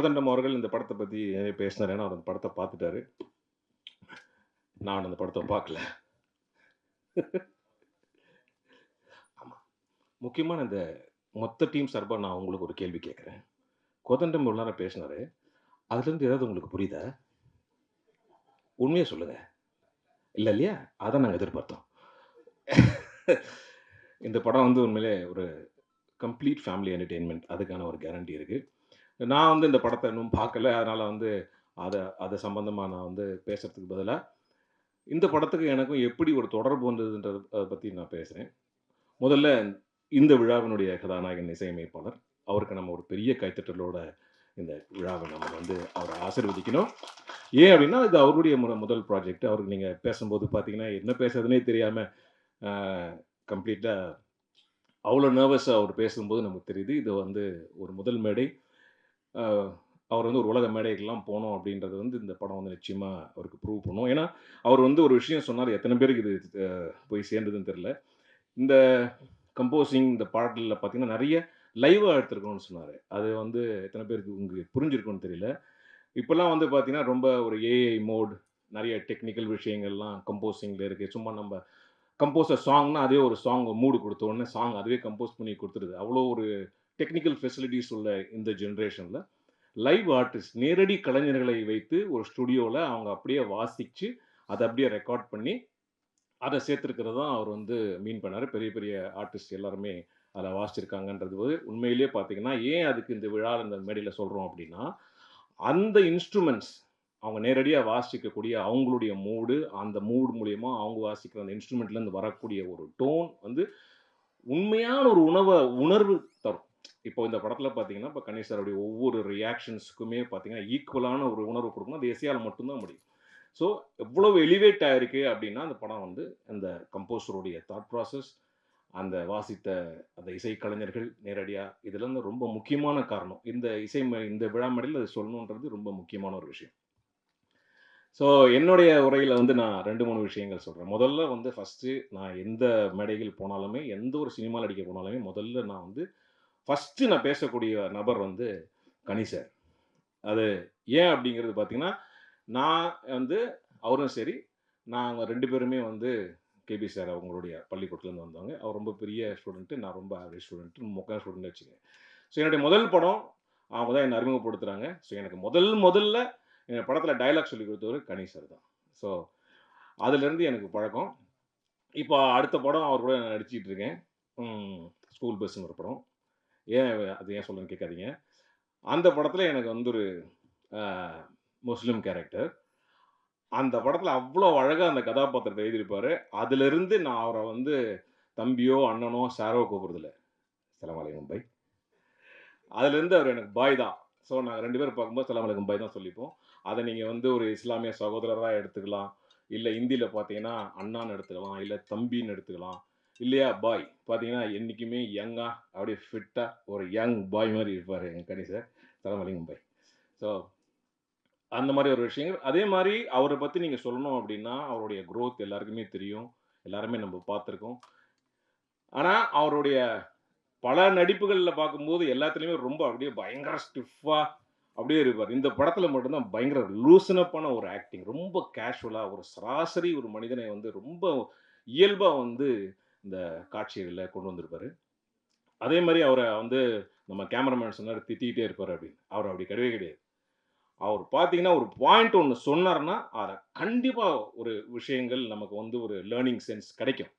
கோதண்டம் அவர்கள் இந்த படத்த பத்தி நிறைய பேசினாரு. ஏன்னா, அவர் அந்த படத்த பார்த்துட்டாரு. நான் அந்த படத்த பார்க்கல. ஆமா. முக்கியமான இந்த மொத்த டீம் சார்பா நான் உங்களுக்கு ஒரு கேள்வி கேட்கிறேன். கோதண்டம் இவ்வளோ நேரம் பேசினாரு. அதுலருந்து ஏதாவது உங்களுக்கு புரியுதா? உண்மைய சொல்லுங்க. இல்ல இல்லையா? அதான் நாங்க எதிர்பார்த்தோம். இந்த படம் வந்து உண்மையிலே ஒரு கம்ப்ளீட் ஃபேமிலி என்டர்டெயின்மென்ட். அதுக்கான ஒரு கேரண்டி இருக்கு. நான் வந்து இந்த படத்த இன்னும் பார்க்கல. அதனால வந்து அத அது சம்பந்தமா நான் வந்து பேசுறதுக்கு பதிலா, இந்த படத்துக்கு எனக்கும் எப்படி ஒரு தொடர்பு வந்ததுன்றத பத்தி நான் பேசுறேன். முதல்ல இந்த விழாவினுடைய கதாநாயகன், இசையமைப்பாளர். அவருக்கு நம்ம ஒரு பெரிய கைத்தட்டலோட இந்த விழாவ நம்ம வந்து அவர ஆசீர்வதிக்கணும். ஏன் அப்டின்னா, இது அவருடைய முதல் ப்ராஜெக்ட். அவருக்கு நீங்க பேசும்போது பார்த்தீங்கன்னா, என்ன பேசுறதுன்னே தெரியாம அ கம்ப்ளீட்டா அவ்ளோ நர்வஸா அவர் பேசும்போது நமக்கு தெரியுது. இது வந்து ஒரு முதல் மேடை. அ அவர் வந்து ஒரு உலக மேடைக்கெல்லாம் போணும் அப்டின்றது வந்து இந்த படம் வந்து நிச்சயமா அவருக்கு ப்ரூவ் பண்ணும். ஏன்னா, அவர் வந்து ஒரு விஷயம் சொன்னாரு. எத்தன பேருக்கு இது போய் சேர்ந்ததுன்னு தெரியல. இந்த கம்போசிங் இந்த பாடல்ல பார்த்தீங்கன்னா, நெறைய லைவா எடுத்திருக்கணும்னு சொன்னாரு. அது வந்து எத்தன பேருக்கு உங்களுக்கு புரிஞ்சிருக்கும்னு தெரியல. இப்பலாம் வந்து பார்த்தீங்கன்னா, ரொம்ப ஒரு ஏஐ மோட் நெறைய டெக்னிக்கல் விஷயங்கள்லாம் கம்போசிங்ல இருக்கு. சும்மா நம்ப கம்போஸ் சாங்னா அதே ஒரு சாங் மூடு குடுத்த உடனே சாங் அதுவே கம்போஸ் பண்ணி குடுத்துருது. அவ்வளோ ஒரு டெக்னிக்கல் ஃபெசிலிட்டீஸ் உள்ள இந்த ஜெனரேஷன்ல, லைவ் ஆர்டிஸ்ட் நேரடி கலைஞர்களை வைத்து ஒரு ஸ்டுடியோல அவங்க அப்படியே வாசிச்சு, அத அப்படியே ரெக்கார்ட் பண்ணி அத சேர்த்திருக்கிறது தான் அவர் வந்து மீன் பண்ணாரு. பெரிய, பெரிய ஆர்டிஸ்ட் எல்லாருமே அதில வாசிச்சிருக்காங்கன்றது வந்து உண்மையிலேயே பார்த்தீங்கன்னா, ஏன் அதுக்கு இந்த விழால இந்த மேடையில சொல்றோம் அப்டின்னா, அந்த இன்ஸ்ட்ருமெண்ட்ஸ் அவங்க நேரடியா வாசிக்கக்கூடிய அவங்களுடைய மூடு, அந்த மூட் மூலியமா அவங்க வாசிக்கிற அந்த இன்ஸ்ட்ருமெண்ட்லேருந்து வரக்கூடிய ஒரு டோன் வந்து உண்மையான ஒரு உணர்வு தரும். இப்போ இந்த படத்தில பார்த்தீங்கன்னா, இப்ப கணேஷ் சாருடைய ஒவ்வொரு ரியாக்ஷன்ஸ்க்குமே பார்த்தீங்கன்னா, ஈக்குவலான ஒரு உணர்வு குடுக்கணும். அது இசையால மட்டும் தான் முடியும். ஸோ, எவ்வளவு எலிவேட் ஆயிருக்கு அப்டின்னா, அந்த படம் வந்து அந்த கம்போசருடைய தாட் ப்ராசஸ், அந்த வாசித்த அந்த இசைக்கலைஞர்கள் நேரடியா இதெல்லாம் தான் ரொம்ப முக்கியமான காரணம். இந்த விழா மேடையில அத சொல்லணுன்றது ரொம்ப முக்கியமான ஒரு விஷயம். ஸோ, என்னுடைய உரையில வந்து நான் 2, 3 விஷயங்கள் சொல்றேன். முதல்ல வந்து ஃபர்ஸ்ட்டு நான் எந்த மேடைகள் போனாலுமே, எந்த ஒரு சினிமால நடிக்க போனாலுமே, முதல்ல நான் வந்து ஃபர்ஸ்ட்டு நான் பேசக்கூடிய நபர் வந்து கனி சார். அது ஏன் அப்டிங்கிறது பார்த்தீங்கன்னா, நான் வந்து அவரும் சரி, நாங்க 2 பேருமே வந்து கேபி சார் அவங்களுடைய பள்ளிக்கூடத்துலேருந்து வந்தவங்க. அவர் ரொம்ப பெரிய ஸ்டூடண்ட்டு. நான் ரொம்ப ஆவரேஜ் ஸ்டூடண்ட்டு. மொக்க ஸ்டூடண்ட்னு வச்சுக்கங்க. ஸோ என்னுடைய முதல் படம் அவங்க தான் என்ன அறிமுகப்படுத்துறாங்க. ஸோ எனக்கு முதல்ல என் படத்தில டயலாக் சொல்லிக் குடுத்தவரு கணி சார் தான். ஸோ அதிலேருந்து எனக்கு பழக்கம். இப்போ அடுத்த படம் அவர் கூட நான் நடிச்சுட்டு இருக்கேன். ம் ஸ்கூல் பஸ்ன்னு ஒரு படம். ஏன் அது ஏன் சொல்றேன்னு கேட்காதீங்க. அந்த படத்தில எனக்கு வந்து ஒரு அ முஸ்லீம் கேரக்டர். அந்த படத்துல அவ்ளோ அழகா அந்த கதாபாத்திரத்த எழுதியிருப்பாரு. அதிலிருந்து நான் அவர வந்து தம்பியோ, அண்ணனோ, சாரோ கூப்பிடுறதில்ல. "அஸ்ஸலாமு அலைக்கும் பாய்." அதிலிருந்து அவர் எனக்கு பாய் தான். ஸோ நாங்க 2 பேரும் பார்க்கும்போது "அஸ்ஸலாமு அலைக்கும் பாய்" தான் சொல்லிப்போம். அத நீங்க வந்து ஒரு இஸ்லாமிய சகோதரரா எடுத்துக்கலாம். இல்ல ஹிந்தியில பார்த்தீங்கன்னா, அண்ணான்னு எடுத்துக்கலாம். இல்ல தம்பின்னு எடுத்துக்கலாம். இல்லையா பாய். பார்த்தீங்கன்னா, என்னைக்குமே யங்கா, அப்படியே ஃபிட்டா ஒரு யங் பாய் மாரி இருப்பாரு எங்க கனி சார். "அஸ்ஸலாமு அலைக்கும் பாய்." ஸோ அந்த மாரி ஒரு விஷயங்கள். அதே மாரி அவர பத்தி நீங்க சொல்லணும் அப்டின்னா, அவருடைய குரோத் எல்லாருக்குமே தெரியும். எல்லாருமே நம்ம பார்த்துருக்கோம். ஆனா, அவருடைய பல நடிப்புகள்ல பார்க்கும்போது எல்லாத்துலயுமே ரொம்ப அப்டியே பயங்கர ஸ்டிஃப்பா அப்டியே இருப்பாரு. இந்த படத்துல மட்டும் தான் பயங்கர லூசன் அப்பான ஒரு ஆக்டிங். ரொம்ப கேஷுவலா ஒரு சராசரி ஒரு மனிதனை வந்து ரொம்ப இயல்பா வந்து இந்த காட்சிகள்ல கொண்டு வந்திருப்பாரு. அதே மாரி அவர வந்து நம்ம கேமராமேன் சொன்னாரு திட்டிட்டே இருப்பாரு அப்டின்னு. அவர் அப்டி கிடையவே கிடையாது. அவர் பார்த்தீங்கன்னா, ஒரு பாயிண்ட் ஒண்ணு சொன்னாருன்னா, அத கண்டிப்பா ஒரு விஷயங்கள் நமக்கு வந்து ஒரு லேர்னிங் சென்ஸ் கிடைக்கும்.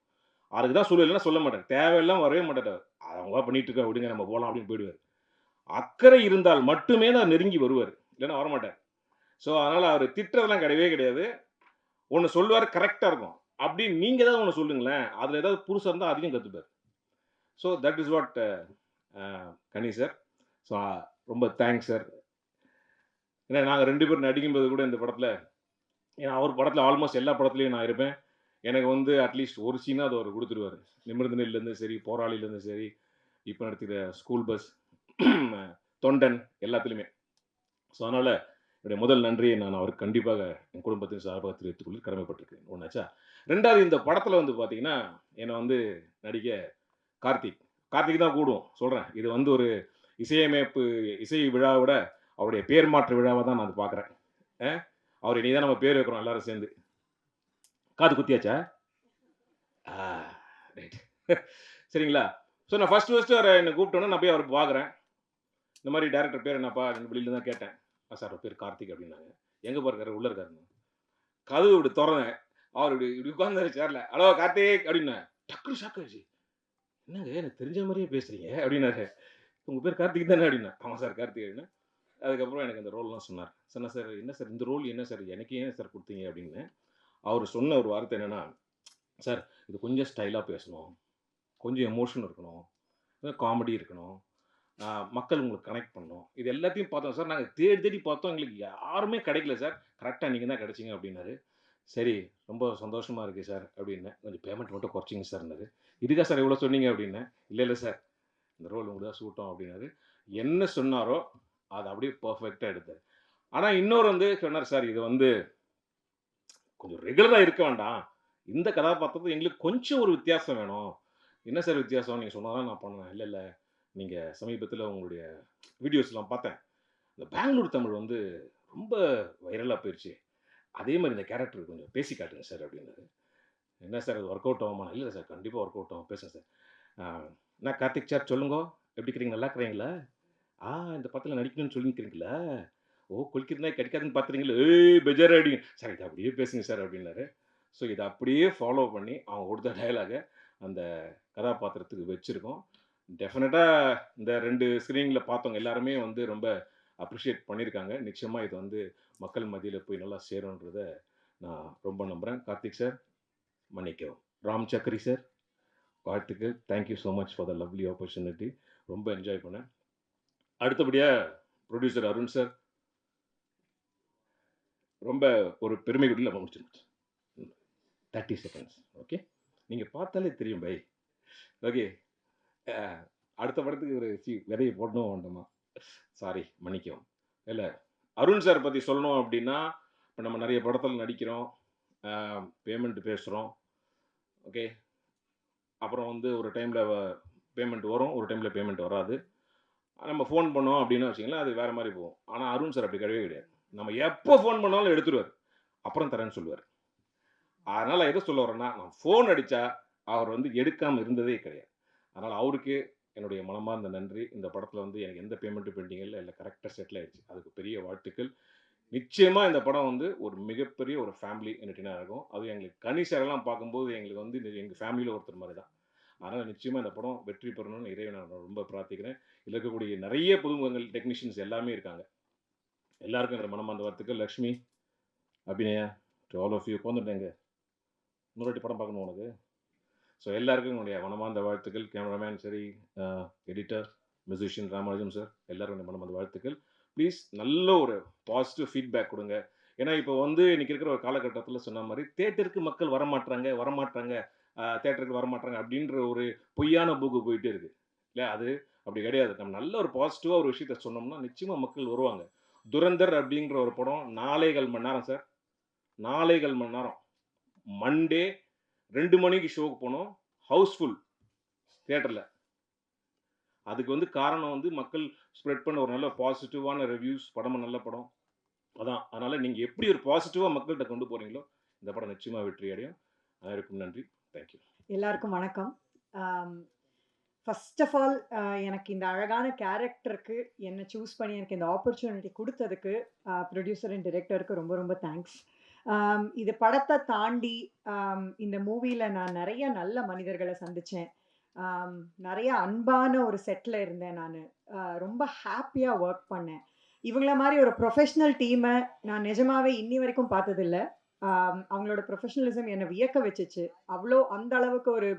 அதுக்கு தான் சொல்லுவேன். இல்லன்னா சொல்ல மாட்டாரு. தேவையில்லாம வரவே மாட்டாரு. "அவங்களா பண்ணிட்டு இருக்காங்க விடுங்க நம்ம போலாம்" அப்படின்னு போயிடுவாரு. அக்கறை இருந்தால் மட்டுமே தான் நெருங்கி வருவாரு. இல்லன்னா வரமாட்டாரு. ஸோ, அதனால அவரு திட்டுறதெல்லாம் கிடையவே கிடையாது. ஒண்ணு சொல்லுவாரு கரெக்ட்டா இருக்கும். அப்படி நீங்க ஏதாவது ஒண்ணு சொல்லுங்களேன். அதுல ஏதாவது புதுசா இருந்தா அதையும் கத்துப்பாரு. So, that is what Ghani sir. So, ரொம்ப தேங்க்ஸ் சார். ஏன்னா நாங்க 2 பேரும் நடிக்கும்போது கூட இந்த படத்துல ஏன்னா, அவர் படத்துல ஆல்மோஸ்ட் எல்லா படத்துலயும் நான் இருப்பேன். எனக்கு வந்து அட்லீஸ்ட் ஒரு சீனாவது அவரு குடுத்துருவாரு. நிமிர்ந்த நெல்லேருந்து சரி, போராளிலேருந்து சரி, இப்ப நடிக்கிற ஸ்கூல் பஸ், தொண்டன் எல்லாத்துலயுமே. ஸோ, அதனால என்னுடைய முதல் நன்றியை நான் அவருக்கு கண்டிப்பாக என் குடும்பத்தின் சார்பாக தெரிவித்துக் கொள்ள கடமைப்பட்டிருக்கிறேன். ஒண்ணாச்சா. 2வது இந்த படத்துல வந்து பாத்தீங்கன்னா, என்ன வந்து நடிக்க கார்த்திக். கார்த்திக் தான் கூப்பிடுவோம். சொல்றேன். இது வந்து ஒரு இசையமைப்பு இசை விழாவ விட அவருடைய பேர் மாற்று விழாவை தான் நான் அது பார்க்குறேன். அவர் இனி தான் நம்ம பேர் வைக்கிறோம் எல்லாரும் சேர்ந்து. காது குத்தியாச்சா? ஆ ரைட். சரிங்களா? ஸோ நான் ஃபர்ஸ்ட்டு அவரை என்ன கூப்பிட்டோன்னே நான் போய் அவரை பார்க்குறேன். இந்த மாதிரி டைரக்டர் பேர் என்னப்பா? வெளியில தான் கேட்டேன். சார் அவர் பேர் கார்த்திக் அப்படின்னாங்க. எங்க பா இருக்காரு? உள்ள இருக்காருன்னு. கதவு இப்படி தொறந்தேன். அவர் இப்படி இப்படி உட்கார்ந்தாரு சேர்ல. ஹலோ கார்த்திக் அப்படின்னேன். டக்குனு ஷாக் ஆயிடுச்சு. என்னங்க எனக்கு தெரிஞ்ச மாதிரியே பேசுறீங்க அப்படின்னாரு. உங்க பேர் கார்த்திக் தானே அப்படின்னேன். ஆமா சார் கார்த்திக் அப்படின்னேன். அதுக்கப்புறம் எனக்கு அந்த ரோல்லாம் சொன்னார். சொன்னேன் சார் என்ன சார் இந்த ரோல் என்ன சார் எனக்கு ஏன் சார் கொடுத்தீங்க அப்படின்னு. அவர் சொன்ன ஒரு வார்த்தை என்னன்னா, சார் இது கொஞ்சம் ஸ்டைலா பேசணும். கொஞ்சம் எமோஷன் இருக்கணும். காமெடி இருக்கணும். மக்கள் உங்களுக்கு கனெக்ட் பண்ணணும். இது எல்லாத்தையும் பார்த்தோம் சார். நாங்க தேடி தேடி பார்த்தோம். எங்களுக்கு யாருமே கிடைக்கல சார். கரெக்ட்டா நீங்க தான் கிடைச்சீங்க அப்டின்னாரு. சரி ரொம்ப சந்தோஷமா இருக்கு சார் அப்டின்னேன். கொஞ்சம் பேமெண்ட் மட்டும் குறைச்சிங்க சார்ன்னாரு. இதுக்கா சார் இவ்வளோ சொன்னீங்க அப்டின்னேன். இல்ல இல்ல சார். இந்த ரோல் உங்களுக்கு தான் சூட்டும் அப்டின்னாரு. என்ன சொன்னாரோ அத அப்படியே பெர்ஃபெக்ட்டா எடுத்தாரு. ஆனா இன்னொரு வந்து சொன்னாரு சார் இது வந்து கொஞ்சம் ரெகுலரா இருக்க வேண்டாம். இந்த கதாபாத்திரத்துல எங்களுக்கு கொஞ்சம் ஒரு வித்தியாசம் வேணும். என்ன சார் வித்தியாசம்? நீங்க சொன்னா தான் நான் பண்ணுவேன். இல்ல இல்ல. நீங்க சமீபத்தில உங்களுடைய வீடியோஸ்லாம் பார்த்தேன். இந்த பெங்களூர் தமிழ் வந்து ரொம்ப வைரலா போயிருச்சு. அதே மாரி இந்த கேரக்டர் கொஞ்சம் பேசி காட்டுங்க சார் அப்டின்னாரு. என்ன சார் அது ஒர்க் அவுட் ஆகுமா? இல்ல சார் கண்டிப்பா ஒர்க் அவுட் ஆகும். பேசுங்க சார். ஆ என்ன கார்த்திக் சார் சொல்லுங்கோ. எப்டி இருக்கிறீங்க? நல்லா இருக்கிறீங்களா? இந்த படத்துல நடிக்கணும்னு சொல்லியிருக்கிறீங்களா? ஓ! கொல்லிக்கிற நாய் கடிக்காதுன்னு பார்த்துறீங்களா? ஏய் பெஜாரா அடிங்க. சார் இத அப்படியே பேசுங்க சார் அப்டின்னாரு. ஸோ இத அப்படியே ஃபாலோ பண்ணி அவங்க குடுத்த டயலாக அந்த கதாபாத்திரத்துக்கு வச்சிருக்கோம். டெஃபினட்டா இந்த 2 ஸ்க்ரீனிங்ல பார்த்தவங்க எல்லாருமே வந்து ரொம்ப அப்ரிஷியேட் பண்ணியிருக்காங்க. நிச்சயமா இது வந்து மக்கள் மத்தியில போய் நல்லா சேரும்ன்றத நான் ரொம்ப நம்புறேன். கார்த்திக் சார் மன்னிக்கவும். ராம் சக்கரி சார் வாழ்த்துக்கள். Thank you so much for the lovely opportunity. ரொம்ப என்ஜாய் பண்ணேன். அடுத்தபடியா புரொடியூசர் அருண் சார் ரொம்ப ஒரு பெருமைக்குள்ள நம்ம முடிச்சிருச்சு. 30 செகண்ட்ஸ். ஓகே. நீங்க பார்த்தாலே தெரியும் பை. ஓகே. அ அடுத்த படத்துக்கு ஒரு விதைய போடணுமா வேண்டாமா? சாரி மன்னிக்கவும். இல்ல அருண் சார் பத்தி சொல்லணும் அப்டின்னா, இப்ப நம்ம நெறைய படத்துல நடிக்கிறோம். அ பேமெண்ட் பேசுறோம். ஓகே. அப்புறம் வந்து ஒரு டைம்ல பேமெண்ட் வரும். ஒரு டைம்ல பேமெண்ட் வராது. நம்ம ஃபோன் பண்ணோம் அப்டின்னு வச்சுக்கங்களேன், அது வேற மாரி போகும். ஆனா அருண் சார் அப்டி கிடையவே கிடையாது. நம்ம எப்போ ஃபோன் பண்ணாலும் எடுத்துருவாரு. அப்புறம் தரேன்னு சொல்லுவாரு. அதனால எத சொல்ல வரேன்னா, நான் ஃபோன் அடிச்சா, அவர் வந்து எடுக்காம இருந்ததே கிடையாது. அதனால அவருக்கு என்னுடைய மனமார்ந்த நன்றி. இந்த படத்துல வந்து எனக்கு எந்த பேமெண்ட்டும் பெண்டிங் இல்ல. எல்லாம் கரெக்ட்டா செட்டில் ஆயிடுச்சு. அதுக்கு பெரிய வாழ்த்துக்கள். நிச்சயமா இந்த படம் வந்து ஒரு மிகப்பெரிய ஒரு ஃபேமிலி என்டர்டெய்னர் ஆகும். அதுவும் எங்களுக்கு கனி சாரெல்லாம் பார்க்கும்போது எங்களுக்கு வந்து எங்க ஃபேமிலில ஒருத்தர் மாரி தான். அதனால நிச்சயமா இந்த படம் வெற்றி பெறணும்னு இறைவனை நான் ரொம்ப பிரார்த்திக்கிறேன். இதுல இருக்கக்கூடிய நெறைய புதுமுகங்கள், டெக்னீஷியன்ஸ் எல்லாமே இருக்காங்க. எல்லாருக்கும் என்னோட மனமார்ந்த வாழ்த்துக்கள். Lakshmi, Abhinaya, to all of you உட்காந்துட்டேங்க. இன்னொரு வாட்டி படம் பார்க்கணுமா உனக்கு? ஸோ எல்லாருக்கும் என்னுடைய மனமார்ந்த வாழ்த்துக்கள். கேமராமேன் சரி, அ எடிட்டர், மியூசிஷியன் ராமராஜன் சார் எல்லாருக்கும் என்னுடைய மனமார்ந்த வாழ்த்துக்கள். ப்ளீஸ் நல்ல ஒரு பாசிட்டிவ் ஃபீட்பேக் குடுங்க. ஏன்னா, இப்போ வந்து இன்னைக்கு இருக்கிற ஒரு காலகட்டத்தில சொன்ன மாரி, தியேட்டருக்கு மக்கள் வரமாட்றாங்க, வரமாட்றாங்க, தியேட்டருக்கு வரமாட்றாங்க அப்படின்ற ஒரு பொய்யான போக்கு போயிட்டே இருக்கு. இல்லையா? அது அப்படி கிடையாது. நம்ம நல்ல ஒரு பாசிட்டிவா ஒரு விஷயத்த சொன்னோம்னா, நிச்சயமா மக்கள் வருவாங்க. துரந்தர் அப்படின்ற ஒரு படம் 4 1/4 மணி நேரம் சார். 4 1/4 மணி நேரம். மண்டே 2 மணிக்கு ஷோக்கு போனோம். ஹவுஸ்ஃபுல் தியேட்டர்ல. அதுக்கு வந்து காரணம் வந்து மக்கள் ஸ்ப்ரெட் பண்ண ஒரு நல்ல பாசிட்டிவான ரிவ்யூஸ். படமும் நல்ல படம். அதான். அதனால நீங்க எப்படி ஒரு பாசிட்டிவா மக்கள்ட்ட கொண்டு போறீங்களோ, இந்த படம் நிச்சயமா வெற்றி அடையும். அனைவருக்கும் நன்றி. Thank you. எல்லாருக்கும் வணக்கம். ஆம், ஃபர்ஸ்ட் ஆஃப் ஆல் எனக்கு இந்த அழகான கேரக்டருக்கு என்ன சூஸ் பண்ணி எனக்கு இந்த ஆப்பர்ச்சுனிட்டி குடுத்ததுக்கு ப்ரொடியூசர் அண்ட் டைரக்டருக்கு ரொம்ப ரொம்ப தேங்க்ஸ். இது படத்த தாண்டி இந்த மூவில நான் நெறைய நல்ல மனிதர்கள சந்திச்சேன். நெறைய அன்பான ஒரு செட்ல இருந்தேன் நானு. ரொம்ப ஹேப்பியா வொர்க் பண்ணேன். இவங்கள மாரி ஒரு ப்ரொஃபஷனல் டீம நான் நிஜமாவே இன்னி வரைக்கும் பார்த்ததில்ல. அவங்களோட ப்ரொஃபஷனலிசம் என்ன வியக்க வச்சுச்சு. அவ்ளோ அந்த அளவுக்கு ஒரு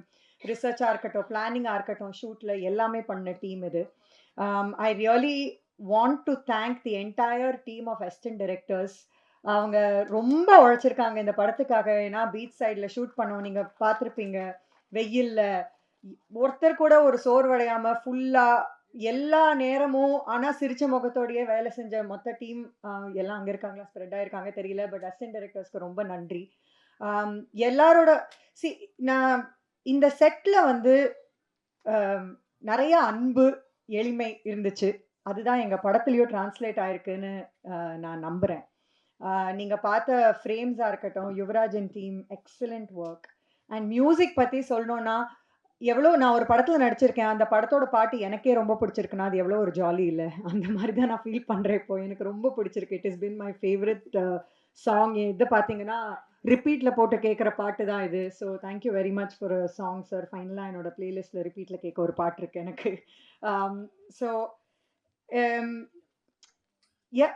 ரிசர்ச்சா இருக்கட்டும், பிளானிங்கா இருக்கட்டும், ஷூட்ல எல்லாமே பண்ண டீம் இது. I really want to thank the entire team of assistant directors. அவங்க ரொம்ப உழைச்சிருக்காங்க இந்த படத்துக்காக. ஏன்னா பீச் சைட்ல ஷூட் பண்ணோம். நீங்க பார்த்திருப்பீங்க. வெயில்ல ஒருத்தர் கூட ஒரு சோர்வடையாம ஃபுல்லா எல்லா நேரமும் ஆனா சிரிச்ச முகத்தோடயே வேலை செஞ்ச மொத்த டீம் எல்லாம் அங்க இருக்காங்களா? ஸ்ப்ரெட் ஆயிருக்காங்க தெரியல. பட் அசிஸ்டன்ட் டைரக்டர்ஸ்க்கு ரொம்ப நன்றி. ஆம், எல்லாரோட சி நான் இந்த செட்ல வந்து அ நெறைய அன்பு, எளிமை இருந்துச்சு. அதுதான் எங்க படத்துலயும் டிரான்ஸ்லேட் ஆயிருக்குன்னு நான் நம்புறேன். நீங்க பார்த்த ஃப்ரேம்ஸா இருக்கட்டும், Yuvarajan team excellent work. And music பத்தி சொல்லணும்னா, நான் ஒரு படத்துல நடிச்சிருக்கேன். அந்த படத்தோட பாட்டு எனக்கே ரொம்ப பிடிச்சிருக்குன்னா, அது எவ்வளோ ஒரு ஜாலி இல்ல. அந்த மாரி தான் நான் ஃபீல் பண்றேன் இப்போ. எனக்கு ரொம்ப பிடிச்சிருக்கு. It has been my favourite song. இது பார்த்தீங்கன்னா, ரிப்பீட்ல போட்டு கேட்குற பாட்டு தான் இது. So thank you very much for song sir. ஃபைனலா என்னோட பிளேலிஸ்ட்ல ரிப்பீட்ல கேட்க ஒரு பாட்டு இருக்கு எனக்கு. ஸோ எம்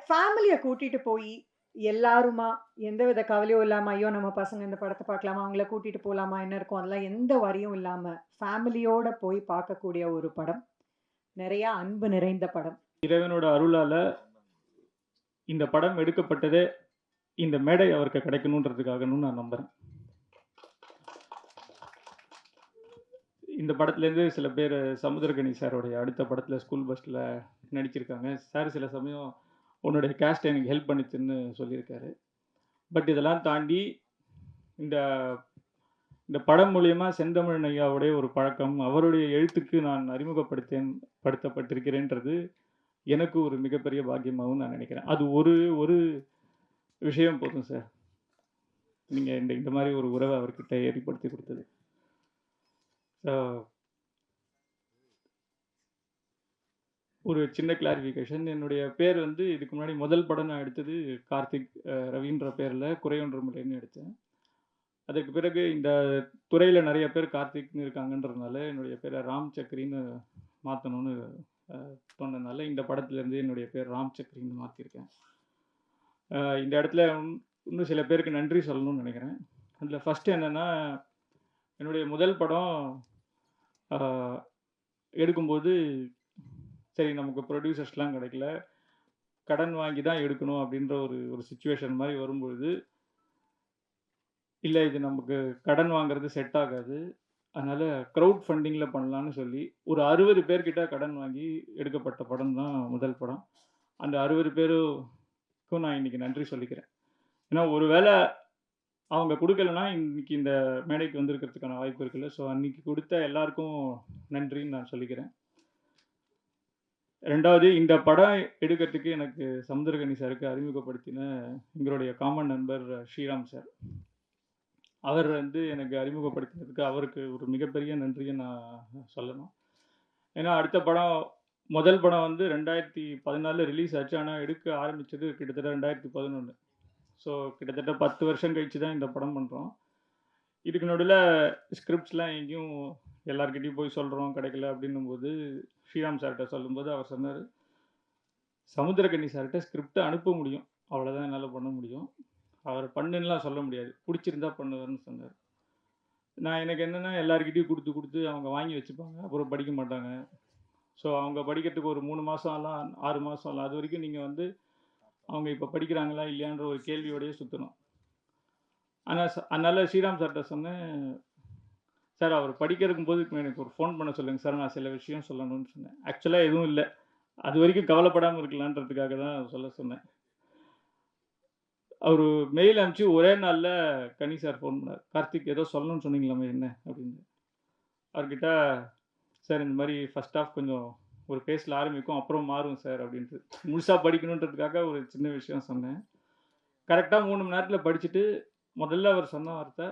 ஃபேமிலிய கூட்டிட்டு போயி, எல்லாருமா எந்தவித கவலையும் இல்லாம, ஐயோ! நம்ம பசங்க இந்த படத்த பார்க்கலாமா? அவங்கள கூட்டிட்டு போலாமா? என்ன இருக்கும்? அதெல்லாம் எந்த வரியும் இல்லாம, ஃபேமிலியோட போய் பார்க்கக்கூடிய ஒரு படம். நெறைய அன்பு நிறைந்த படம். இறைவனோட அருளால இந்த படம் எடுக்கப்பட்டதே இந்த மேடை அவருக்கு கிடைக்கணுன்றதுக்காகன்னு நான் நம்புறேன். இந்த படத்துலேருந்து சில பேர் சமுத்திரக்கனி சாரோடைய அடுத்த படத்தில் ஸ்கூல் பஸ்ஸில் நடிச்சிருக்காங்க. சார் சில சமயம் உன்னுடைய கேஸ்ட் எனக்கு ஹெல்ப் பண்ணிச்சுன்னு சொல்லியிருக்காரு. பட் இதெல்லாம் தாண்டி இந்த இந்த படம் மூலியமா செந்தமிழன் ஐயாவுடைய ஒரு பழக்கம், அவருடைய எழுத்துக்கு நான் படுத்தப்பட்டிருக்கிறேன்றது எனக்கு ஒரு மிகப்பெரிய பாக்கியமாகவும் நான் நினைக்கிறேன். அது ஒரு ஒரு விஷயம் போதும் சார். நீங்கள் இந்த மாதிரி ஒரு உறவை அவர்கிட்ட ஏற்படுத்தி கொடுத்தது. ஸோ ஒரு சின்ன கிளாரிஃபிகேஷன். என்னுடைய பேர் வந்து இதுக்கு முன்னாடி முதல் படம் நான் எடுத்தது கார்த்திக் ரவின்ற பேரில் குறையொன்றுமில்லைன்னு எடுத்தேன். அதற்கு பிறகு இந்த துறையில் நிறைய பேர் கார்த்திக்னு இருக்காங்கன்றதுனால என்னுடைய பேரை ராம் சக்ரின்னு மாற்றணும்னு தோணுனதுனால இந்த படத்துலேருந்து என்னுடைய பேர் ராம் சக்ரின்னு மாற்றிருக்கேன். இந்த இடத்துல இன்னும் சில பேருக்கு நன்றி சொல்லணும்னு நினைக்கிறேன். அதில் ஃபஸ்ட்டு என்னென்னா, என்னுடைய முதல் படம் எடுக்கும்போது சரி நமக்கு ப்ரொடியூசர்ஸ்லாம் கிடைக்கல, கடன் வாங்கி தான் எடுக்கணும் அப்படின்ற ஒரு சிச்சுவேஷன் மாதிரி வரும்பொழுது, இல்லை இது நமக்கு கடன் வாங்குறது செட் ஆகாது, அதனால் க்ரௌட் ஃபண்டிங்கில் பண்ணலான்னு சொல்லி ஒரு 60 பேர்கிட்ட கடன் வாங்கி எடுக்கப்பட்ட படம் தான் முதல் படம். அந்த 60 பேருக்கும் நான் இன்றைக்கி நன்றி சொல்லிக்கிறேன். ஏன்னா ஒரு வேளை அவங்க கொடுக்கலன்னா இன்றைக்கி இந்த மேடைக்கு வந்திருக்கிறதுக்கான வாய்ப்பு இருக்குல்ல. ஸோ அன்றைக்கி கொடுத்த எல்லாருக்கும் நன்றின்னு நான் சொல்லிக்கிறேன். ரெண்டாவது, இந்த படம் எடுக்கிறதுக்கு எனக்கு சமுத்திரக்கனி சாருக்கு அறிமுகப்படுத்தின எங்களுடைய காமன் நண்பர் ஸ்ரீராம் சார். அவர் வந்து எனக்கு அறிமுகப்படுத்தினதுக்கு அவருக்கு ஒரு மிகப்பெரிய நன்றியை நான் சொல்லணும். ஏன்னா அடுத்த படம் முதல் படம் வந்து 2014 ரிலீஸ் ஆச்சு. ஆனால் எடுக்க ஆரம்பித்தது கிட்டத்தட்ட 2011. ஸோ கிட்டத்தட்ட 10 வருஷம் கழித்து தான் இந்த படம் பண்ணுறோம். இதுக்கு நடுவில் ஸ்கிரிப்ட்ஸ்லாம் எங்கேயும் எல்லாருக்கிட்டையும் போய் சொல்கிறோம் கிடைக்கல அப்படின்னும்போது ஸ்ரீராம் சார்கிட்ட சொல்லும்போது அவர் சொன்னார், சமுத்திரக்கனி சார்கிட்ட ஸ்கிரிப்டை அனுப்ப முடியும், அவ்வளோதான் என்னால் பண்ண முடியும், அவர் பண்ணுன்னெலாம் சொல்ல முடியாது, பிடிச்சிருந்தா பண்ணுவார்னு சொன்னார். நான் எனக்கு என்னென்னா எல்லாருக்கிட்டையும் கொடுத்து அவங்க வாங்கி வச்சுப்பாங்க, அப்புறம் படிக்க மாட்டாங்க. ஸோ அவங்க படிக்கிறதுக்கு ஒரு 3 மாதம் ஆகலாம், 6 மாதம் ஆகலாம். அது வரைக்கும் நீங்கள் வந்து அவங்க இப்போ படிக்கிறாங்களா இல்லையான்ற ஒரு கேள்வியோடையே சுற்றணும். அதனால் ஸ்ரீராம் சார்கிட்ட சொன்னேன், சார் அவர் படிக்கிறதுக்கும் போது எனக்கு ஒரு ஃபோன் பண்ண சொல்லுங்கள் சார், நான் சில விஷயம் சொல்லணும்னு சொன்னேன். ஆக்சுவலாக எதுவும் இல்லை, அது வரைக்கும் கவலைப்படாமல் இருக்கலான்றதுக்காக தான் சொல்ல சொன்னேன். அவர் மெயில் அனுப்பிச்சு ஒரே நாளில் கனி சார் ஃபோன் பண்ணார், கார்த்திக் ஏதோ சொல்லணும்னு சொன்னீங்களாமே என்ன அப்படின்னு. அவர்கிட்ட சார் இந்த மாதிரி ஃபஸ்ட் ஆஃப் கொஞ்சம் ஒரு பேஸில் ஆரம்பிக்கும், அப்புறம் மாறும் சார் அப்படின்ட்டு முழுசாக படிக்கணுன்றதுக்காக ஒரு சின்ன விஷயம் சொன்னேன். கரெக்டாக 3 மணி நேரத்தில் படிச்சுட்டு முதல்ல அவர் சொன்ன வார்த்தை,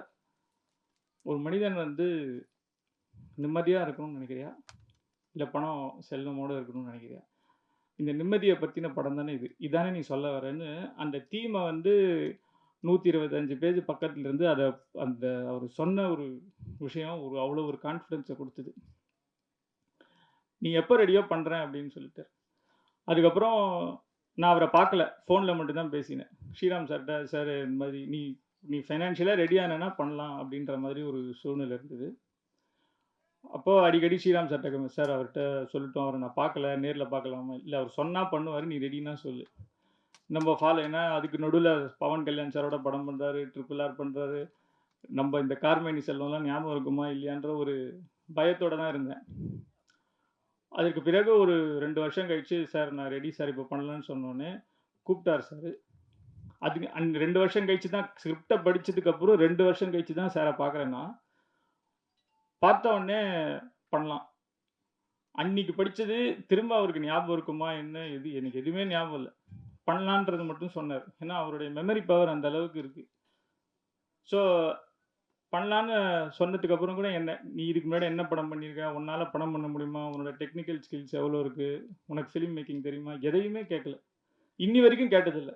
ஒரு மனிதன் வந்து நிம்மதியாக இருக்கணும்னு நினைக்கிறியா, இல்லை பணம் செல்வமோடு இருக்கணும்னு நினைக்கிறியா, இந்த நிம்மதியை பற்றின படம் தானே இது, இதானே நீ சொல்ல வரேன்னு அந்த தீமை வந்து 125 பேஜ் பக்கத்துல இருந்து அதை அந்த அவர் சொன்ன ஒரு விஷயம் ஒரு அவ்வளோ ஒரு கான்ஃபிடென்ஸை கொடுத்தது. நீ எப்போ ரெடியோ பண்ணுறேன் அப்படின்னு சொல்லிட்டு அதுக்கப்புறம் நான் அவரை பார்க்கல, ஃபோனில் மட்டும்தான் பேசினேன். ஸ்ரீராம் சார்கிட்ட, சார் இந்த மாதிரி நீ ஃபைனான்ஷியலாக ரெடியானேன்னா பண்ணலாம் அப்படின்ற மாதிரி ஒரு சூழ்நிலை இருந்தது. அப்போது அடிக்கடி ஸ்ரீராம் சார்கிட்ட, சார் அவர்கிட்ட சொல்லிட்டோம், அவரை நான் பார்க்கல, நேரில் பார்க்கலாமா, இல்லை அவர் சொன்னால் பண்ணுவார், நீ ரெடினா சொல்லு, நம்ம ஃபாலோ. ஏன்னா அதுக்கு நடுவில் பவன் கல்யாண் சாரோட படம் பண்ணுறாரு, RRR பண்ணுறாரு, நம்ம இந்த கார்மேனி செல்வம்லாம் ஞாபகம் இருக்குமா இல்லையான்ற ஒரு பயத்தோடு தான் இருந்தேன். அதுக்கு பிறகு ஒரு 2 வருஷம் கழிச்சு, சார் நான் ரெடி சார் இப்போ பண்ணலான்னு சொன்னோன்னே கூப்பிட்டார் சார். அதுக்கு 2 வருஷம் கழிச்சு தான் ஸ்கிரிப்டை படித்ததுக்கப்புறம் 2 வருஷம் கழிச்சு தான் சாரை பார்க்குறேன்னா, பார்த்த உடனே பண்ணலாம், அன்னைக்கு படிச்சது திரும்ப அவருக்கு ஞாபகம் இருக்குமா என்ன எது எனக்கு எதுவுமே ஞாபகம் இல்ல. பண்ணலான்றது மட்டும் சொன்னாரு. ஏன்னா அவருடைய மெமரி பவர் அந்த அளவுக்கு இருக்கு. ஸோ பண்ணலான்னு சொன்னதுக்கு அப்புறம் கூட என்ன, "நீ இதுக்கு முன்னாடி என்ன படம் பண்ணியிருக்க? உன்னால படம் பண்ண முடியுமா? உன்னோட டெக்னிக்கல் ஸ்கில்ஸ் எவ்வளோ இருக்கு? உனக்கு ஃபிலிம் மேக்கிங் தெரியுமா?" எதையுமே கேட்கல. இன்னி வரைக்கும் கேட்டதில்ல.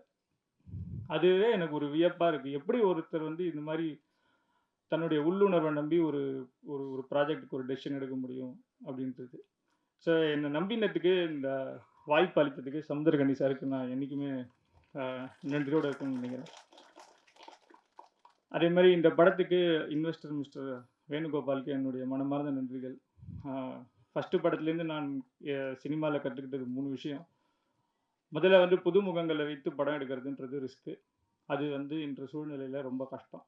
அதுவே எனக்கு ஒரு வியப்பா இருக்கு. எப்படி ஒருத்தர் வந்து இந்த மாரி தன்னுடைய உள்ளுணர்வ நம்பி ஒரு ஒரு ஒரு ப்ராஜெக்ட்க்கு ஒரு டெசிஷன் எடுக்க முடியும் அப்படின்றது. ஸோ என்ன நம்பினதுக்கு, இந்த வாய்ப்பு அளித்ததுக்கு சமுத்திரகனி சாருக்கு நான் என்னைக்குமே அ நன்றியோட இருக்கணும்னு நினைக்கிறேன். அதே மாரி இந்த படத்துக்கு இன்வெஸ்டர் மிஸ்டர் வேணுகோபாலுக்கு என்னுடைய மனமார்ந்த நன்றிகள். அ ஃபர்ஸ்ட்டு படத்துலேருந்து நான் சினிமால கத்துக்கிட்டது 3 விஷயம். முதல்ல வந்து புது முகங்கள வைத்து படம் எடுக்கிறதுன்றது ரிஸ்க்கு. அது வந்து இன்ற சூழ்நிலையில ரொம்ப கஷ்டம்.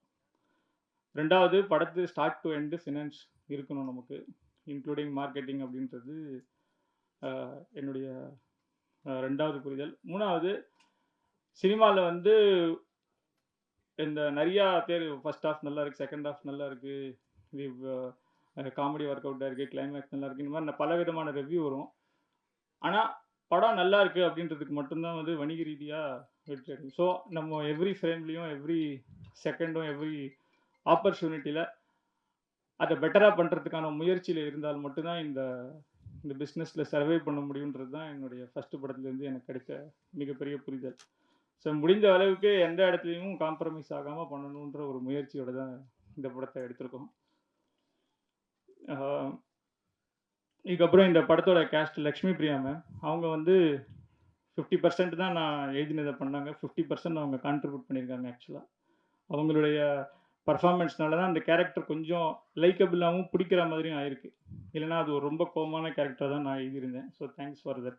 2வது படத்து ஸ்டார்ட் டூ எண்ட் ஃபினான்ஸ் இருக்கணும் நமக்கு. இன்க்ளூடிங் மார்க்கெட்டிங் அப்படின்றது என்னுடைய 2வது புரிதல். 3வது சினிமால வந்து இந்த நெறையா பேரு ஃபர்ஸ்ட் ஹாஃப் நல்லா இருக்கு, செகண்ட் ஹாஃப் நல்லா இருக்கு, விவ் காமெடி ஒர்க் அவுட் ஆயிருக்கு, கிளைமாக்ஸ் நல்லா இருக்கு. இந்த மாரி பல விதமான ரிவ்யூ வரும். ஆனா, படம் நல்லா இருக்கு அப்படின்றதுக்கு மட்டும் தான் வந்து வணிக ரீதியா வெற்றி அடையும். ஸோ, நம்ம எவ்ரி ஃப்ரேம்லயும், எவ்ரி செகண்டும், எவ்ரி ஆப்பர்ச்சுனிட்டில அத பெட்டரா பண்றதுக்கான முயற்சியில இருந்தால் மட்டும் தான் இந்த இந்த பிசினஸ்ல சர்வை பண்ண முடியுன்றது தான் என்னுடைய ஃபர்ஸ்ட் படத்துலேருந்து எனக்கு கிடைச்ச மிகப்பெரிய புரிதல். ஸோ, முடிந்த அளவுக்கு எந்த இடத்துலயும் காம்ப்ரமைஸ் ஆகாம பண்ணணுன்ற ஒரு முயற்சியோட தான் இந்த படத்த எடுத்திருக்கோம். ஆ இதுக்கப்புறம் இந்த படத்தோட கேஸ்ட் லக்ஷ்மி பிரியா மேம். அவங்க வந்து 50% தான் நான் எழுதினத பண்ணாங்க. 50% அவங்க கான்ட்ரிபியூட் பண்ணியிருக்காங்க ஆக்சுவலா. அவங்களுடைய பெர்ஃபார்மன்ஸ்னால தான் அந்த கேரக்டர் கொஞ்சம் லைக்கபிளாவும், பிடிக்கிற மாதிரியும் ஆயிருக்கு. இல்லன்னா அது ஒரு ரொம்ப கோவமான கேரக்டரா தான் நான் எழுதியிருந்தேன். So thanks for that.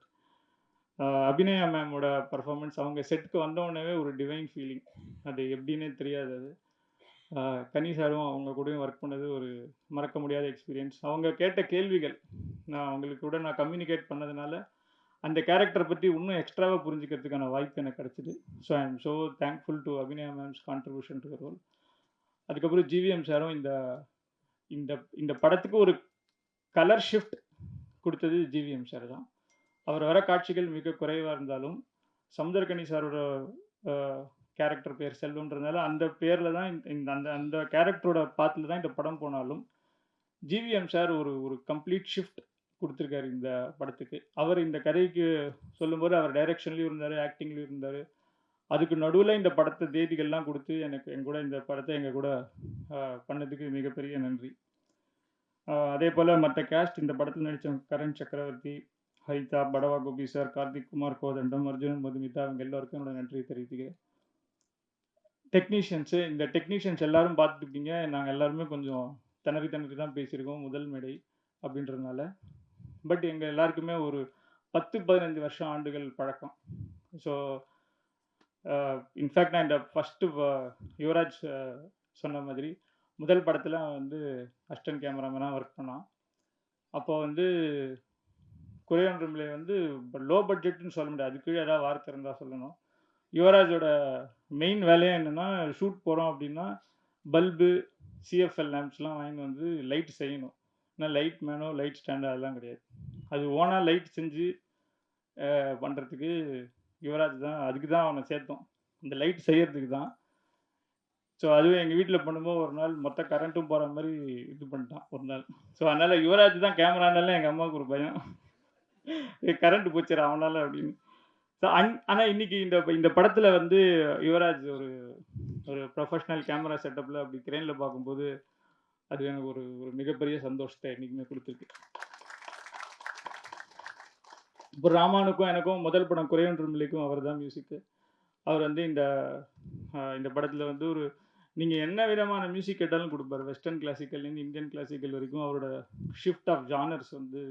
Abhinaya மேமோட பெர்ஃபார்மன்ஸ் அவங்க செட்க்கு வந்த உடனேவே ஒரு டிவைன் ஃபீலிங். அது எப்படின்னே தெரியாது அது. கனி சாரும் அவங்க கூடயும் ஒர்க் பண்ணது ஒரு மறக்க முடியாத எக்ஸ்பீரியன்ஸ். அவங்க கேட்ட கேள்விகள், நான் அவங்களுக்கு கூட நான் கம்யூனிகேட் பண்ணதுனால, அந்த கேரக்டர பத்தி இன்னும் எக்ஸ்ட்ராவா புரிஞ்சுக்கிறதுக்கான வாய்ப்பு எனக்கு கிடைச்சது. So I am so thankful to Abhinaya ma'am's contribution to the role. அதுக்கப்புறம் ஜிவிஎம் சாரும் இந்த இந்த இந்த படத்துக்கு ஒரு கலர் ஷிஃப்ட் குடுத்தது ஜிவிஎம் சார் தான். அவர் வர காட்சிகள் மிக குறைவா இருந்தாலும், சமுத்திரக்கனி சாரோட அ கேரக்டர் பேர் செல்வம்ன்றதுனால, அந்த பேர்ல தான் இந்த அந்த அந்த கேரக்டரோட பாத்துல தான் இந்த படம் போனாலும், ஜிவிஎம் சார் ஒரு ஒரு கம்ப்ளீட் ஷிஃப்ட் குடுத்திருக்காரு இந்த படத்துக்கு. அவர் இந்த கதைக்கு சொல்லும்போது அவர் டைரக்ஷன்லயும் இருந்தாரு, ஆக்டிங்லயும் இருந்தாரு. அதுக்கு நடுவுல இந்த படத்த தேதிகள்லாம் குடுத்து எனக்கு என் கூட இந்த படத்த எங்க கூட பண்ணதுக்கு மிகப்பெரிய நன்றி. அதேபோல மத்த கேஸ்ட் இந்த படத்துல நடிச்ச கரண் சக்கரவர்த்தி, ஹரிதா, படவா கோபி சார், கார்த்திக் குமார் கோதண்டம், அர்ஜுனன் மதுமிதா அவங்க எல்லாருக்கும் என்னோட நன்றியை தெரிவித்துக்கிறேன். இந்த டெக்னீஷியன்ஸ் எல்லாரும் பார்த்துருப்பீங்க. நாங்க எல்லாருமே கொஞ்சம் திணறி திணறி தான் பேசியிருக்கோம் முதல் மேடை அப்படின்றதுனால. பட் எங்க எல்லாருக்குமே ஒரு 10, 15 வருஷம் ஆண்டுகள் பழக்கம். ஸோ இன்ஃபேக்ட் நான் இந்த ஃபர்ஸ்ட்டு யுவராஜ் சொன்ன மாதிரி முதல் படத்துல வந்து அசிஸ்டன்ட் கேமராமேனா ஒர்க் பண்ணான். அப்போ வந்து குறையொன்றுமில்லை வந்து லோ பட்ஜெட்ன்னு சொல்ல முடியாது. அதுக்கு கீழ ஏதாவது வார்த்தை இருந்தா சொல்லணும். யுவராஜோட மெயின் வேலையே என்னன்னா, ஷூட் போறோம் அப்படின்னா, பல்பு, சிஎஃப்எல் லேம்ப்ஸ்லாம் வாங்கின்னு வந்து லைட் செய்யணும். ஆனா லைட் மேனோ, லைட் ஸ்டாண்டோ அதெல்லாம் கிடையாது. அது ஓனா லைட் செஞ்சு பண்றதுக்கு யுவராஜ் தான், அதுக்கு தான் அவன சேர்த்தோம். இந்த லைட் செய்யறதுக்கு தான். ஸோ அதுவே எங்க வீட்ல பண்ணும்போது ஒரு நாள் மொத்த கரண்ட்டும் போற மாரி இது பண்ணிட்டான் ஒரு நாள். ஸோ அதனால யுவராஜ் தான் கேமரானாலே எங்க அம்மாவுக்கு ஒரு பயம். கரண்ட் போச்சுடா அவனால அப்படின்னு. ஸோ ஆனா இன்னைக்கு இந்த இந்த படத்துல வந்து யுவராஜ் ஒரு ஒரு ப்ரொஃபஷனல் கேமரா செட்டப்ல அப்படி கிரேன்ல பார்க்கும்போது, அது எனக்கு ஒரு ஒரு மிகப்பெரிய சந்தோஷத்த என்னைக்குமே குடுத்துருக்கு. இப்போ ராமானுக்கும் எனக்கும் முதல் படம் குறையொன்றுமில்லைக்கும் அவர் தான் மியூசிக்கு. அவர் வந்து இந்த படத்துல வந்து நீங்க என்ன விதமான மியூசிக் கேட்டாலும் குடுப்பாரு. வெஸ்டர்ன் கிளாசிக்கல்லேருந்து இந்தியன் கிளாசிக்கல் வரைக்கும் அவரோட ஷிஃப்ட் ஆஃப் ஜானர்ஸ் வந்து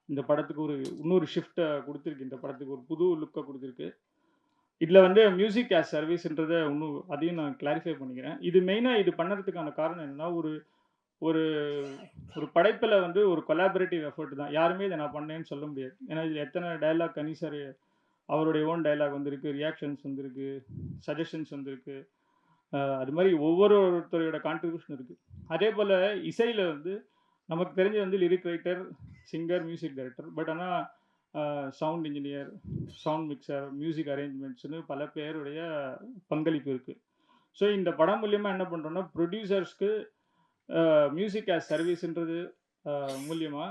இந்த படத்துக்கு இன்னொரு ஷிஃப்ட்ட குடுத்துருக்கு. இந்த படத்துக்கு ஒரு புது லுக்க குடுத்துருக்கு. இதுல வந்து மியூசிக் ஆஸ் சர்வீஸ்ன்றத அதையும் நான் கிளாரிஃபை பண்ணிக்கிறேன். இது மெயினா இது பண்ணறதுக்கான காரணம் என்னன்னா, ஒரு ஒரு ஒரு படைப்புல வந்து ஒரு கொலாபரேட்டிவ் எஃபோர்ட் தான். யாருமே இத நான் பண்ணேன்னு சொல்ல முடியாது. ஏன்னா, இதுல எத்தன டயலாக் கனி சார் அவருடைய ஓன் டயலாக் வந்திருக்கு, ரியாக்ஷன்ஸ் வந்திருக்கு, சஜஷன்ஸ் வந்திருக்கு. அது மாரி ஒவ்வொருத்தரோட கான்ட்ரிபியூஷன் இருக்கு. அதேபோல இசையில வந்து நமக்கு தெரிஞ்சது வந்து lyric writer, singer, music director. But ஆனால் sound engineer, sound mixer, music அரேஞ்ச்மெண்ட்ஸ்னு பல பேருடைய பங்களிப்பு இருக்குது. ஸோ இந்த படம் மூலியமா என்ன பண்ணுறோன்னா, ப்ரொடியூசர்ஸ்க்கு மியூசிக் ஆஸ் சர்வீஸ்ன்றது மூலியமா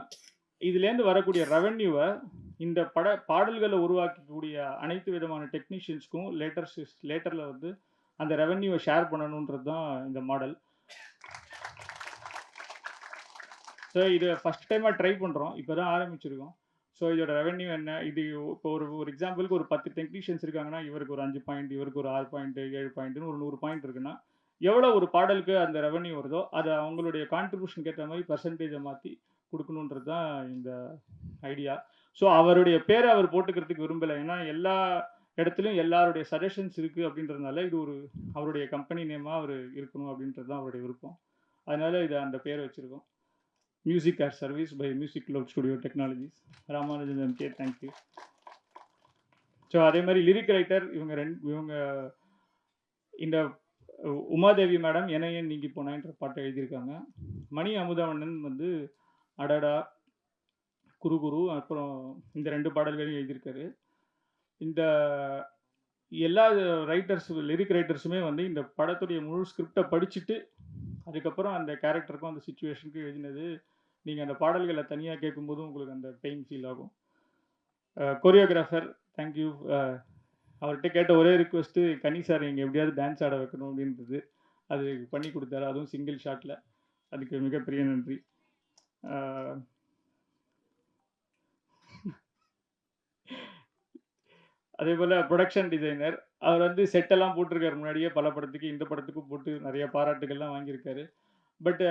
இதுலேருந்து வரக்கூடிய ரெவென்யூவை இந்த பாடல்களை உருவாக்கக்கூடிய அனைத்து விதமான டெக்னீஷியன்ஸ்க்கும் லேட்டரில் வந்து அந்த ரெவென்யூவை ஷேர் பண்ணணுன்றது தான் இந்த மாடல். ஸோ இது ஃபஸ்ட் டைமாக ட்ரை பண்ணுறோம், இப்போ தான் ஆரம்பிச்சிருக்கோம். ஸோ இதோட ரெவென்யூ என்ன, இது இப்போ ஒரு எக்ஸாம்பிளுக்கு ஒரு 10 டெக்னீஷியன்ஸ் இருக்காங்கன்னா, இவருக்கு ஒரு 5 பாயிண்ட், இவருக்கு ஒரு 6 பாயிண்ட், 7 பாயிண்ட்னு ஒரு 100 பாயிண்ட் இருக்குன்னா, எவ்வளோ ஒரு பாடலுக்கு அந்த ரெவென்யூ வருதோ அதை அவங்களுடைய கான்ட்ரிபியூஷனுக்கு ஏற்ற மாதிரி பர்சன்டேஜை மாற்றி கொடுக்கணுன்றது தான் இந்த ஐடியா. ஸோ அவருடைய பேரை அவர் போட்டுக்கிறதுக்கு விரும்பலை, ஏன்னா எல்லா இடத்துலையும் எல்லாருடைய சஜஷன்ஸ் இருக்குது அப்படின்றதுனால இது ஒரு அவருடைய கம்பெனி நேமாக அவர் இருக்கணும் அப்படின்றது தான் அவருடைய விருப்பம். அதனால இதை அந்த பேரை வச்சுருக்கோம். Music as service by Music Cloud Studio Technologies. Ramanujan MK, thank you. So அதே மாதிரி லிரிக் ரைட்டர் இவங்க இந்த உமாதேவி மேடம் என்னையே நீங்கி போனான்ற பாட்டை எழுதியிருக்காங்க. மணி அமுதவண்ணன் வந்து அடடா, குரு, அப்புறம் இந்த 2 பாடல்களையும் எழுதியிருக்காரு. இந்த எல்லா லிரிக் ரைட்டர்ஸுமே வந்து இந்த படத்துடைய முழு ஸ்கிரிப்டை படிச்சுட்டு அதுக்கப்புறம் அந்த கேரக்டருக்கும் அந்த சுச்சுவேஷனுக்கும் எழுதினது. நீங்கள் அந்த பாடல்களை தனியாக கேட்கும்போது உங்களுக்கு அந்த பெயின் ஃபீல் ஆகும். Choreographer, thank you. அவர்கிட்ட கேட்ட ஒரே ரிக்வெஸ்ட்டு, கனி சார் எங்கள் எப்படியாவது டான்ஸ் ஆட வைக்கணும் அப்படின்றது. அது பண்ணி கொடுத்தாரு, அதுவும் சிங்கிள் ஷாட்டில். அதுக்கு மிகப்பெரிய நன்றி. அதே போல் ப்ரொடக்ஷன் டிசைனர், அவர் வந்து செட்டெல்லாம் போட்டிருக்காரு முன்னாடியே, பல படத்துக்கு, இந்த படத்துக்கும் போட்டு நிறைய பாராட்டுகள்லாம் வாங்கியிருக்காரு. பட்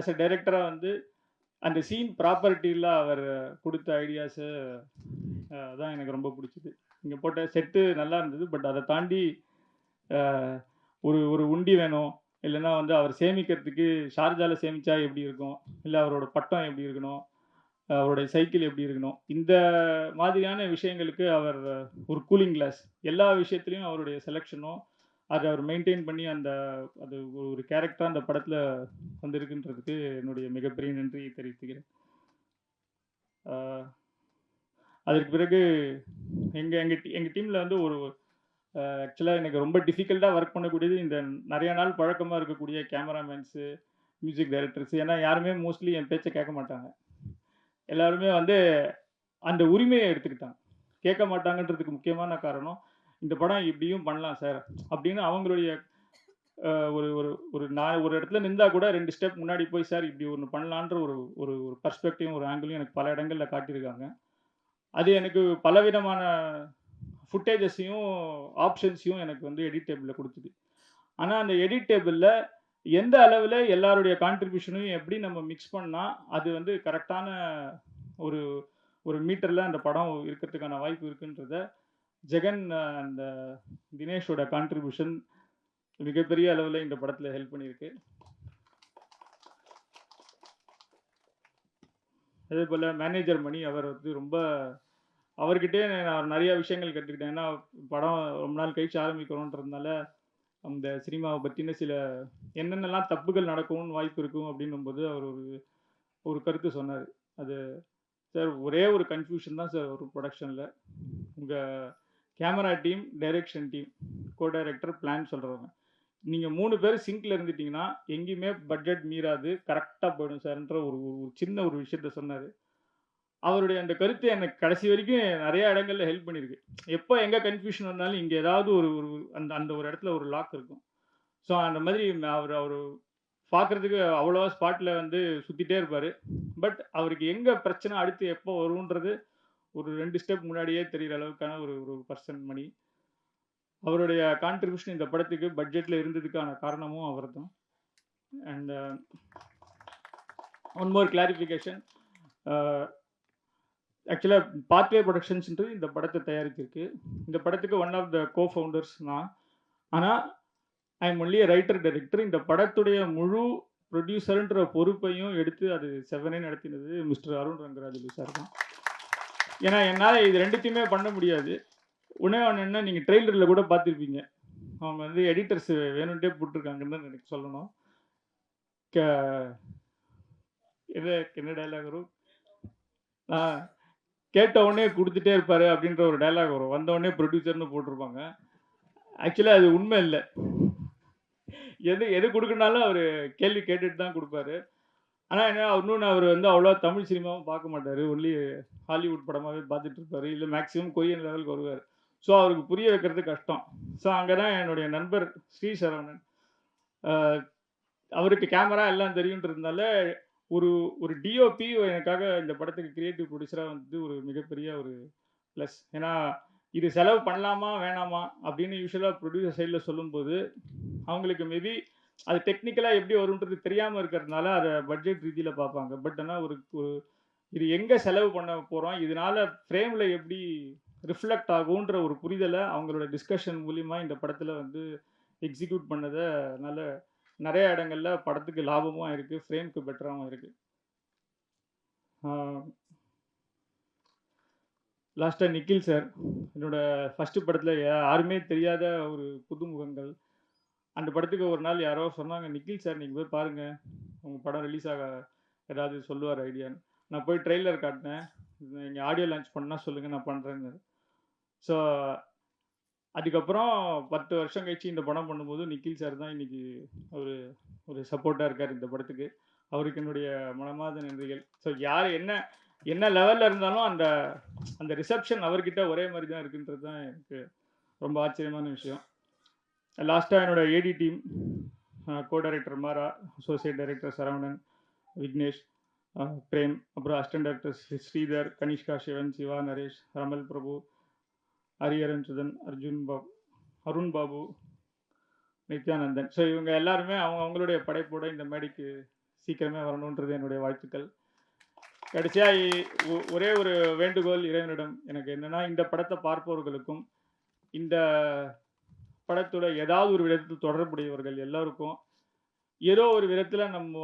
ஆஸ் அ டைரக்டராக வந்து அந்த சீன் ப்ராப்பர்ட்டியில் அவர் கொடுத்த ஐடியாஸு தான் எனக்கு ரொம்ப பிடிச்சிது. இங்கே போட்ட செட்டு நல்லா இருந்தது, பட் அதை தாண்டி ஒரு உண்டி வேணும், இல்லைன்னா வந்து அவர் சேமிக்கிறதுக்கு ஷார்ஜாவில் சேமித்தா எப்படி இருக்கும், இல்லை அவரோட பட்டம் எப்படி இருக்கணும், அவருடைய சைக்கிள் எப்படி இருக்கணும், இந்த மாதிரியான விஷயங்களுக்கு அவர் ஒரு கூலிங் கிளாஸ், எல்லா விஷயத்துலையும் அவருடைய செலெக்ஷனும் அதை அவர் மெயின்டைன் பண்ணி அது ஒரு கேரக்டராக அந்த படத்தில் வந்திருக்குன்றதுக்கு என்னுடைய மிகப்பெரிய நன்றியை தெரிவித்துக்கிறேன். அதற்கு பிறகு எங்கள் டீமில் வந்து ஆக்சுவலாக எனக்கு ரொம்ப டிஃபிகல்ட்டாக ஒர்க் பண்ணக்கூடியது இந்த நிறைய நாள் பழக்கமாக இருக்கக்கூடிய கேமராமேன்ஸு, மியூசிக் டைரக்டர்ஸு. ஏன்னா யாருமே மோஸ்ட்லி என் பேச்சை கேட்க மாட்டாங்க. எல்லாருமே வந்து அந்த உரிமையை எடுத்துக்கிட்டாங்க. கேட்க மாட்டாங்கன்றதுக்கு முக்கியமான காரணம், இந்த படம் இப்படியும் பண்ணலாம் சார் அப்படின்னு அவங்களுடைய நான் ஒரு இடத்துல நின்றா கூட 2 ஸ்டெப் முன்னாடி போய், சார் இப்படி ஒன்று பண்ணலான்ற ஒரு பர்ஸ்பெக்டிவும் ஒரு ஆங்கிளையும் எனக்கு பல இடங்களில் காட்டியிருக்காங்க. அது எனக்கு பலவிதமான ஃபுட்டேஜஸையும் ஆப்ஷன்ஸையும் எனக்கு வந்து எடிட் டேபிளில் கொடுத்துது. ஆனால் அந்த எடிட் டேபிளில் எந்த அளவில் எல்லாருடைய கான்ட்ரிபியூஷனையும் எப்படி நம்ம மிக்ஸ் பண்ணால் அது வந்து கரெக்டான ஒரு மீட்டரில் அந்த படம் இருக்கிறதுக்கான வாய்ப்பு இருக்குன்றத ஜெகன் அந்த தினேஷோட கான்ட்ரிபியூஷன் மிகப்பெரிய அளவில் இந்த படத்தில் ஹெல்ப் பண்ணியிருக்கு. அதே போல் மேனேஜர் மணி, அவர் வந்து அவர்கிட்டே நான் நிறைய விஷயங்கள் கற்றுக்கிட்டேன். ஏன்னா படம் ரொம்ப நாள் கழிச்சு ஆரம்பிக்கணுன்றதுனால அந்த சினிமாவை பற்றின சில என்னென்னலாம் தப்புகள் நடக்கும்னு வாய்ப்பு இருக்கும் அப்படின்னும்போது அவர் ஒரு கருத்து சொன்னார். அது சார், ஒரே ஒரு கன்ஃபியூஷன் தான் சார் ஒரு ப்ரொடக்ஷனில், உங்கள் camera team, direction team, co director, plan சொல்கிறவங்க, நீங்கள் 3 பேர் சிங்கில் இருந்துட்டிங்கன்னா எங்கேயுமே பட்ஜெட் மீறாது, கரெக்டாக போயிடும் சார்ன்ற ஒரு சின்ன ஒரு விஷயத்த சொன்னார். அவருடைய அந்த கருத்து எனக்கு கடைசி வரைக்கும் நிறைய இடங்களில் ஹெல்ப் பண்ணியிருக்கு. எப்போ எங்கே கன்ஃபியூஷன் வந்தாலும் இங்கே ஏதாவது அந்த ஒரு இடத்துல ஒரு லாக் இருக்கும். ஸோ அந்த மாதிரி அவர் பார்க்குறதுக்கு அவ்வளோவா ஸ்பாட்டில் வந்து சுற்றிட்டே இருப்பார். பட் அவருக்கு எங்கே பிரச்சனை அடுத்து எப்போ வருன்றது ஒரு 2 ஸ்டெப் முன்னாடியே தெரிகிற அளவுக்கான ஒரு பர்சன் மணி. அவருடைய கான்ட்ரிபியூஷன் இந்த படத்துக்கு பட்ஜெட்டில் இருந்ததுக்கான காரணமும் அவர் தான். அண்ட் ஒன் மோர் கிளாரிஃபிகேஷன், ஆக்சுவலாக பாத்வே ப்ரொடக்ஷன்ஸ்ன்றது இந்த படத்தை தயாரித்திருக்கு. இந்த படத்துக்கு one of the co founders நான். ஆனால் I am only writer director. இந்த படத்துடைய முழு ப்ரொடியூசருன்ற பொறுப்பையும் எடுத்து அது செவனே நடத்தினது மிஸ்டர் அருண் ரங்கராஜலு சார் தான். ஏன்னா என்னால் இது 2த்தையுமே பண்ண முடியாது. ஒன்றே என்ன, நீங்கள் ட்ரெய்லரில் கூட பார்த்துருப்பீங்க, அவங்க வந்து எடிட்டர்ஸ் வேணும்ட்டே போட்டிருக்காங்கன்னு தான் எனக்கு சொல்லணும். என்ன டைலாக் வரும்? ஆ கேட்ட உடனே குடுத்துட்டே இருப்பாரு அப்படின்ற ஒரு டயலாக் வரும். வந்த உடனே புரொடியூசர்ன்னு போட்டிருப்பாங்க. ஆக்சுவலா அது உண்மை இல்ல. எது எது குடுக்கணும்னாலும் அவரு கேள்வி கேட்டுட்டு தான் குடுப்பாரு. ஆனா என்ன இன்னொன்னு அவரு வந்து அவ்வளவா தமிழ் சினிமாவும் பார்க்க மாட்டாரு. ஒன்லி ஹாலிவுட் படமாவே பார்த்துட்டு இருப்பாரு. இல்ல மேக்ஸிமம் கொரியன் லெவலுக்கு வருவாரு. ஸோ அவருக்கு புரிய வைக்கிறது கஷ்டம். ஸோ அங்க தான் என்னுடைய நண்பர் ஸ்ரீ சரவணன். அ அவருக்கு கேமரா எல்லாம் தெரியுன்றதுனால ஒரு ஒரு டிஓபி எனக்காக இந்த படத்துக்கு கிரியேட்டிவ் ப்ரொடியூசரா வந்து ஒரு மிகப்பெரிய ஒரு ப்ளஸ். ஏன்னா, இது செலவு பண்ணலாமா? வேணாமா? அப்படின்னு யூசுவலா ப்ரொடியூசர் சைட்ல சொல்லும்போது, அவங்களுக்கு மேபி அது டெக்னிக்கலா எப்படி வரும்ன்றது தெரியாம இருக்கிறதுனால, அத பட்ஜெட் ரீதியில பார்ப்பாங்க. பட் ஆனா ஒரு ஒரு இது எங்க செலவு பண்ண போறோம்? இதனால ஃப்ரேம்ல எப்படி ரிஃப்ளெக்ட் ஆகுன்ற ஒரு புரிதல அவங்களோட டிஸ்கஷன் மூலியமா இந்த படத்துல வந்து எக்ஸிக்யூட் பண்ணத நல்ல நெறைய இடங்கள்ல படத்துக்கு லாபமும் ஆயிருக்கு. ஃப்ரேம்க்கு பெட்டராவும் இருக்கு. ஆ லாஸ்ட்டா நிக்கில் சார். என்னோட ஃபர்ஸ்ட் படத்துல யாருமே தெரியாத ஒரு புதுமுகங்கள். அந்த படத்துக்கு ஒரு நாள் யாரோ சொன்னாங்க, "நிக்கில் சார் நீங்க போய் பாருங்க. உங்க படம் ரிலீஸ் ஆக ஏதாவது சொல்லுவார் ஐடியான்னு." நான் போய் ட்ரெய்லர் காட்டுனேன். "நீங்க ஆடியோ லான்ச் பண்ணா சொல்லுங்க நான் பண்றேன்னாரு." ஸோ அதுக்கப்புறம் 10 வருஷம் கழிச்சு இந்த படம் பண்ணும்போது, நிக்கில் சார் தான் இன்னைக்கு ஒரு ஒரு சப்போர்ட்டா இருக்காரு இந்த படத்துக்கு. அவருக்கு என்னுடைய மனமார்ந்த நன்றிகள். ஸோ யார் என்ன என்ன லெவல்ல இருந்தாலும் அந்த அந்த ரிசப்ஷன் அவர்கிட்ட ஒரே மாரி தான் இருக்குன்றது தான் எனக்கு ரொம்ப ஆச்சரியமான விஷயம். லாஸ்ட்டா என்னோட AD team co director Maara, associate director Saravanan, Vignesh, Prem, அப்புறம் assistant director Sridhar, Kanishka, Sivan, Siva, Naresh, Ramal Prabhu, Hariharan Sudhan, Arun Babu, Nithyanandan. So இவங்க எல்லாருமே அவங்களுடைய படைப்போட இந்த மேடைக்கு சீக்கிரமே வரணுன்றது என்னுடைய வாழ்த்துக்கள். கடைசியா ஒரே ஒரு வேண்டுகோள் இறைவனிடம் எனக்கு என்னன்னா, இந்த படத்த பார்ப்பவர்களுக்கும், இந்த படத்தோட ஏதாவது ஒரு விதத்தில் தொடர்புடையவர்கள் எல்லாருக்கும், ஏதோ ஒரு விதத்துல நம்ம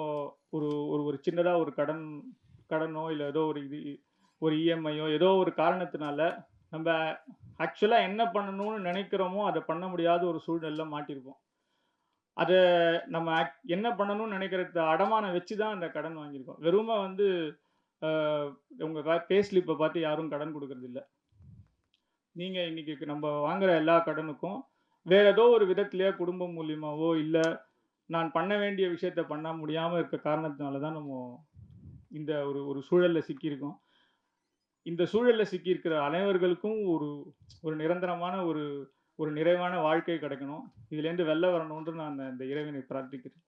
ஒரு ஒரு ஒரு சின்னதா ஒரு கடனோ, இல்ல ஏதோ ஒரு இஎம்ஐயோ ஏதோ ஒரு காரணத்தினால, நம்ப ஆக்சுவலா என்ன பண்ணணும்னு நெனைக்கிறோமோ, அத பண்ண முடியாத ஒரு சூழ்நிலையில மாட்டியிருப்போம். அத நம்ம என்ன பண்ணணும்னு நெனைக்கிறத அடமானம் வச்சு தான் அந்த கடன் வாங்கியிருக்கோம். வெறும வந்து அ உங்க பே ஸ்லிப்ப பார்த்து யாரும் கடன் குடுக்குறதில்ல. நீங்க இன்னைக்கு நம்ம வாங்குற எல்லா கடனுக்கும், வேற ஏதோ ஒரு விதத்திலயோ குடும்பம் மூலியமாவோ, இல்ல நான் பண்ண வேண்டிய விஷயத்த பண்ண முடியாம இருக்க காரணத்தினால தான் இந்த ஒரு ஒரு சூழல்ல சிக்கியிருக்கோம். இந்த சூழல்ல சிக்கியிருக்கிற அனைவர்களுக்கும் ஒரு ஒரு நிரந்தரமான ஒரு ஒரு நிறைவான வாழ்க்கை கிடைக்கணும். இதுலேருந்து வெளில வரணும்ன்று நான் இந்த இறைவனை பிரார்த்திக்கிறேன்.